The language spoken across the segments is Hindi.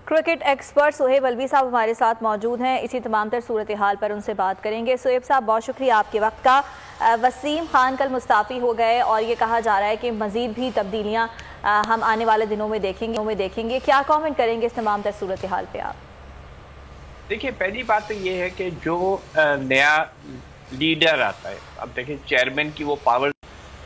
क्रिकेट एक्सपर्ट सुहेब अलवी साहब हमारे साथ मौजूद हैं। इसी तमाम तर सूरत हाल पर उनसे बात करेंगे। सुहेब साहब, बहुत शुक्रिया आपके वक्त का। वसीम खान कल मुस्ताफ़ी हो गए और ये कहा जा रहा है कि मज़ीद भी तब्दीलियाँ हम आने वाले दिनों में देखेंगे। क्या कमेंट करेंगे इस तमाम तर सूरत हाल पर आप? देखिए, पहली बात तो ये है कि जो नया लीडर आता है, अब देखिए चेयरमैन की वो पावर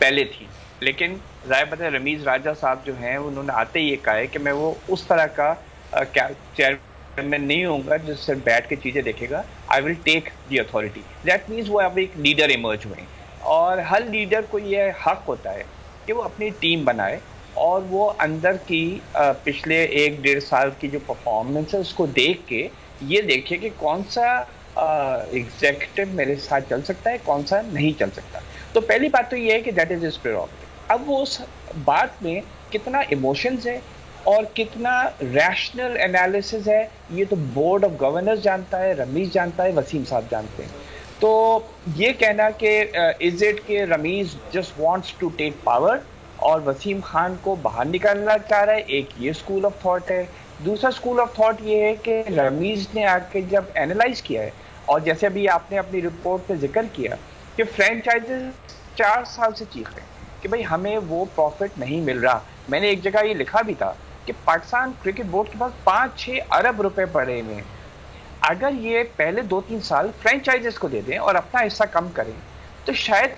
पहले थी, लेकिन ज़ाहिर बात है रमीज़ राजा साहब जो हैं उन्होंने आते ही ये कहा है कि मैं वो उस तरह का चेयरमैन नहीं होऊंगा जो सिर्फ बैठ के चीज़ें देखेगा। I will take the authority. That means वो अब एक लीडर इमर्ज हुए और हर लीडर को ये हक होता है कि वो अपनी टीम बनाए और वो अंदर की पिछले 1-1.5 साल की जो परफॉर्मेंस है उसको देख के ये देखे कि कौन सा एग्जीक्यूटिव मेरे साथ चल सकता है, कौन सा नहीं चल सकता। तो पहली बात तो ये है कि दैट इज हिज प्रेरोगेटिव। अब वो उस बात में कितना इमोशंस है और कितना रैशनल एनालिसिस है, ये तो बोर्ड ऑफ गवर्नर्स जानता है, रमीज जानता है, वसीम साहब जानते हैं। तो ये कहना कि इज इट कि Ramiz just wants to take power और वसीम खान को बाहर निकालना चाह रहा है, एक ये स्कूल ऑफ थॉट है। दूसरा स्कूल ऑफ थॉट ये है कि रमीज ने आके जब एनालाइज किया है और जैसे अभी आपने अपनी रिपोर्ट में जिक्र किया कि फ्रेंचाइजेस 4 साल से चीख रहे हैं कि भाई हमें वो प्रॉफिट नहीं मिल रहा। मैंने एक जगह ये लिखा भी था कि पाकिस्तान क्रिकेट बोर्ड के पास 5-6 अरब रुपए पड़े हुए हैं। अगर ये पहले 2-3 साल फ्रेंचाइजेस को दे दें और अपना हिस्सा कम करें तो शायद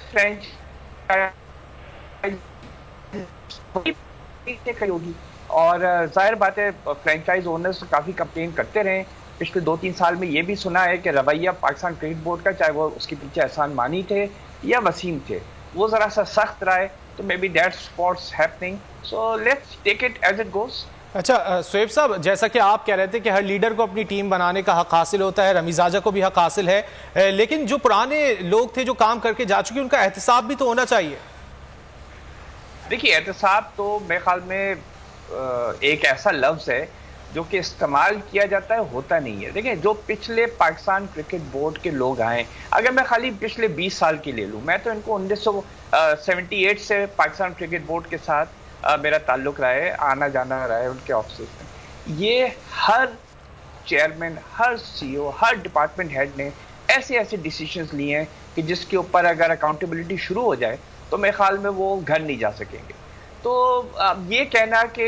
होगी। और जाहिर बात है फ्रेंचाइज ओनर्स काफ़ी कंप्लेन करते रहे पिछले 2-3 साल में। ये भी सुना है कि रवैया पाकिस्तान क्रिकेट बोर्ड का, चाहे वो उसके पीछे एहसान मानी थे या वसीम थे, वो ज़रा सा सख्त रहा है। तो maybe that's what's happening, so let's take it as it goes. अच्छा सुहेब साहब, जैसा कि आप कह रहे थे कि हर लीडर को अपनी टीम बनाने का हक हासिल होता है, रमीज राजा को भी हक हासिल है, लेकिन जो पुराने लोग थे जो काम करके जा चुके उनका एहतसाब भी तो होना चाहिए। देखिए, एहतसाब तो मेरे ख्याल में एक ऐसा लफ्ज़ है जो कि इस्तेमाल किया जाता है, होता नहीं है। देखिए, जो पिछले पाकिस्तान क्रिकेट बोर्ड के लोग आए, अगर मैं खाली पिछले 20 साल की ले लूँ, मैं तो इनको 1978 से पाकिस्तान क्रिकेट बोर्ड के साथ मेरा ताल्लुक रहा है, आना जाना रहा है उनके ऑफिस में। ये हर चेयरमैन, हर सीईओ, हर डिपार्टमेंट हेड ने ऐसे ऐसे डिसीजंस लिए हैं कि जिसके ऊपर अगर अकाउंटेबिलिटी शुरू हो जाए तो मेरे ख्याल में वो घर नहीं जा सकेंगे। तो ये कहना कि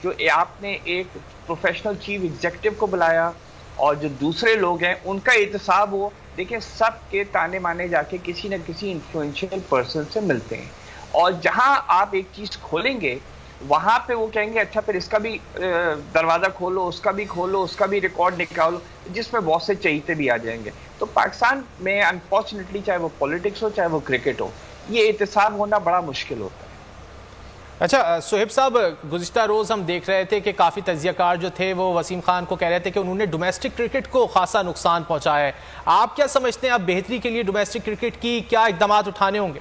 जो आपने एक प्रोफेशनल चीफ एग्जीक्यूटिव को बुलाया और जो दूसरे लोग हैं उनका एहतसाब हो, देखिए सब के ताने माने जाके किसी न किसी इन्फ्लुएंशियल पर्सन से मिलते हैं और जहां आप एक चीज खोलेंगे वहां पे वो कहेंगे अच्छा फिर इसका भी दरवाजा खोलो, उसका भी खोलो, उसका भी रिकॉर्ड निकालो, जिसमें बहुत से चहीते भी आ जाएंगे। तो पाकिस्तान में अनफॉर्चुनेटली चाहे वो पॉलिटिक्स हो चाहे वो क्रिकेट हो, ये एहतसाब होना बड़ा मुश्किल होता है। अच्छा सुहेब साहब, गुज़िश्ता रोज़ हम देख रहे थे कि काफ़ी तजियाकार जो थे वो वसीम खान को कह रहे थे कि उन्होंने डोमेस्टिक क्रिकेट को खासा नुकसान पहुंचाया है। आप क्या समझते हैं, आप बेहतरी के लिए डोमेस्टिक क्रिकेट की क्या इकदाम उठाने होंगे?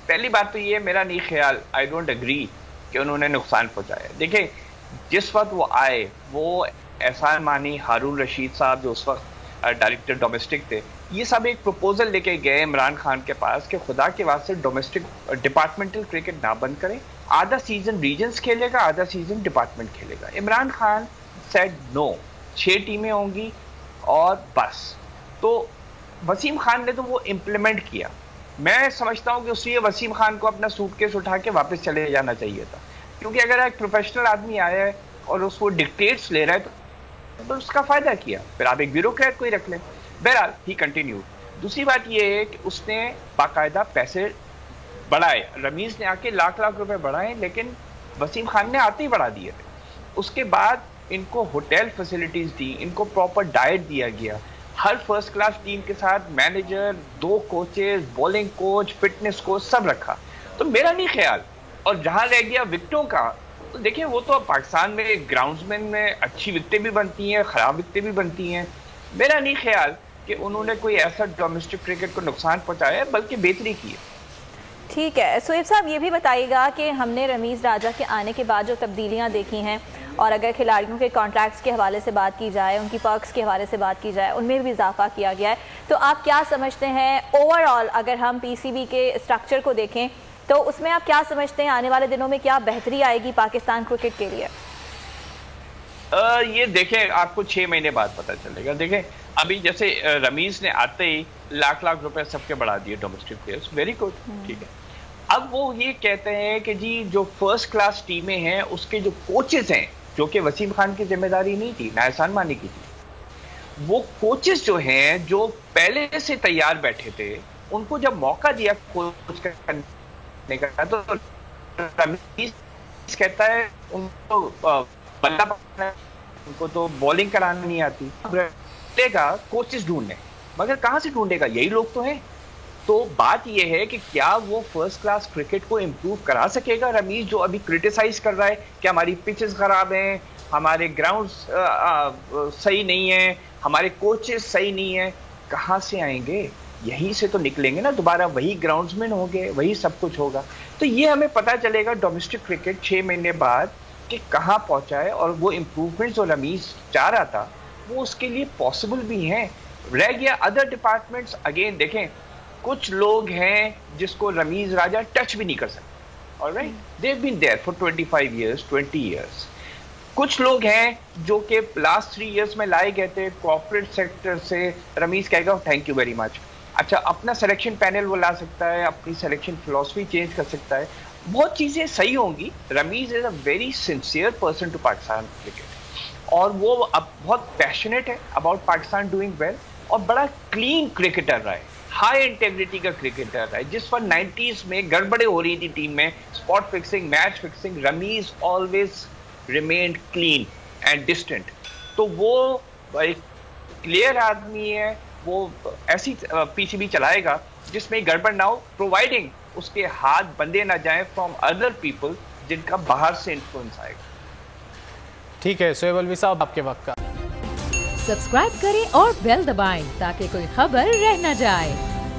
पहली बात तो ये मेरा नहीं ख्याल, आई डोंट एग्री कि उन्होंने नुकसान पहुंचाया। देखिए, जिस वक्त वो आए वो एहसान मानी, हारून रशीद साहब जो उस वक्त डायरेक्टर डोमेस्टिक थे, ये सब एक प्रपोजल लेके गए इमरान खान के पास कि खुदा के वास्ते डोमेस्टिक डिपार्टमेंटल क्रिकेट ना बंद करें, आधा सीजन रीजन्स खेलेगा, आधा सीजन डिपार्टमेंट खेलेगा। इमरान खान सेड नो, 6 टीमें होंगी और बस। तो वसीम खान ने तो वो इम्प्लीमेंट किया। मैं समझता हूँ कि उससे वसीम खान को अपना सूटकेस उठा के वापस चले जाना चाहिए था, क्योंकि अगर एक प्रोफेशनल आदमी आया है और उसको डिक्टेट्स ले रहा है तो उसका फायदा किया, फिर आप एक ब्यूरोक्रेट को ही रख लें। बहरहाल ही कंटिन्यू। दूसरी बात ये है कि उसने बाकायदा पैसे बढ़ाए, रमीज ने आके लाख रुपए बढ़ाए, लेकिन वसीम खान ने आते ही बढ़ा दिए थे। उसके बाद इनको होटल फैसिलिटीज दी, इनको प्रॉपर डाइट दिया गया, हर फर्स्ट क्लास टीम के साथ manager, 2 coaches, bowling coach, fitness coach सब रखा। तो मेरा नहीं ख्याल, और जहां रह गया विकेटों का, तो देखिए वो तो पाकिस्तान में ग्राउंड्समैन में अच्छी विकेटें भी बनती हैं, खराब विकेटें भी बनती हैं। मेरा नहीं ख्याल कि उन्होंने कोई ऐसा डोमेस्टिक क्रिकेट को नुकसान पहुंचाया है, बल्कि बेहतरी की है। ठीक है सुहेब साहब, ये भी बताइएगा कि हमने रमीज राजा के आने के बाद जो तब्दीलियां देखी हैं और अगर खिलाड़ियों के कॉन्ट्रैक्ट्स के हवाले से बात की जाए, उनकी पर्क्स के हवाले से बात की जाए, उनमें भी इजाफा किया गया है, तो आप क्या समझते हैं ओवरऑल अगर हम पीसीबी के स्ट्रक्चर को देखें तो उसमें आप क्या समझते हैं आने वाले दिनों में क्या बेहतरी आएगी पाकिस्तान क्रिकेट के लिए? ये देखें, आपको 6 महीने बाद पता चलेगा। देखें अभी जैसे रमीज ने आते ही लाख लाख रुपए सबके बढ़ा दिए डोमेस्टिक प्लेयर्स, वेरी गुड, ठीक है। अब वो ये कहते हैं कि जी जो फर्स्ट क्लास टीमें हैं उसके जो कोचेस हैं, जो कि वसीम खान की जिम्मेदारी नहीं थी, नाहसान मानी की थी, वो कोचेस जो हैं जो पहले से तैयार बैठे थे, उनको जब मौका दिया कोच करने का तो रमीज कहता है उनको उनको तो बॉलिंग करानी नहीं आती, ढूंढेगा कोचेस ढूंढने, मगर कहां से ढूंढेगा, यही लोग तो हैं। तो बात यह है कि क्या वो फर्स्ट क्लास क्रिकेट को इंप्रूव करा सकेगा रमीज, जो अभी क्रिटिसाइज कर रहा है कि हमारी पिचेस खराब हैं, हमारे ग्राउंड्स सही नहीं है, हमारे कोचेस सही नहीं है, कहां से आएंगे? यहीं से तो निकलेंगे ना, दोबारा वही ग्राउंड्समैन होंगे, वही सब कुछ होगा। तो ये हमें पता चलेगा डोमेस्टिक क्रिकेट 6 महीने बाद कि कहां पहुंचा है, और वो इंप्रूवमेंट जो रमीज चाह रहा था वो उसके लिए पॉसिबल भी हैं। रह गया अदर डिपार्टमेंट्स, अगेन देखें कुछ लोग हैं जिसको रमीज राजा टच भी नहीं कर सकते, alright, they have been there for 25 years 20 years. कुछ लोग हैं जो कि लास्ट 3 इयर्स में लाए गए थे कॉर्पोरेट सेक्टर से, रमीज कहेगा थैंक यू वेरी मच। अच्छा, अपना सिलेक्शन पैनल वो ला सकता है, अपनी सिलेक्शन फिलॉसफी चेंज कर सकता है, बहुत चीजें सही होंगी। Ramiz is a very sincere person to Pakistan cricket, और वो अब बहुत पैशनेट है अबाउट पाकिस्तान डूइंग वेल, और बड़ा क्लीन क्रिकेटर रहा है, हाई इंटेग्रिटी का क्रिकेटर रहा है। जिस पर 90s में गड़बड़े हो रही थी टीम में, spot fixing, match fixing, Ramiz always remained clean and distant. तो वो एक क्लियर आदमी है, वो ऐसी पीसीबी चलाएगा जिसमें गड़बड़ ना हो, प्रोवाइडिंग उसके हाथ बंधे ना जाए फ्रॉम अदर पीपल जिनका बाहर से इन्फ्लुएंस आएगा। ठीक है शोएब अलवी साहब, आपके वक्त का। सब्सक्राइब करें और बेल दबाएं ताकि कोई खबर रह न जाए।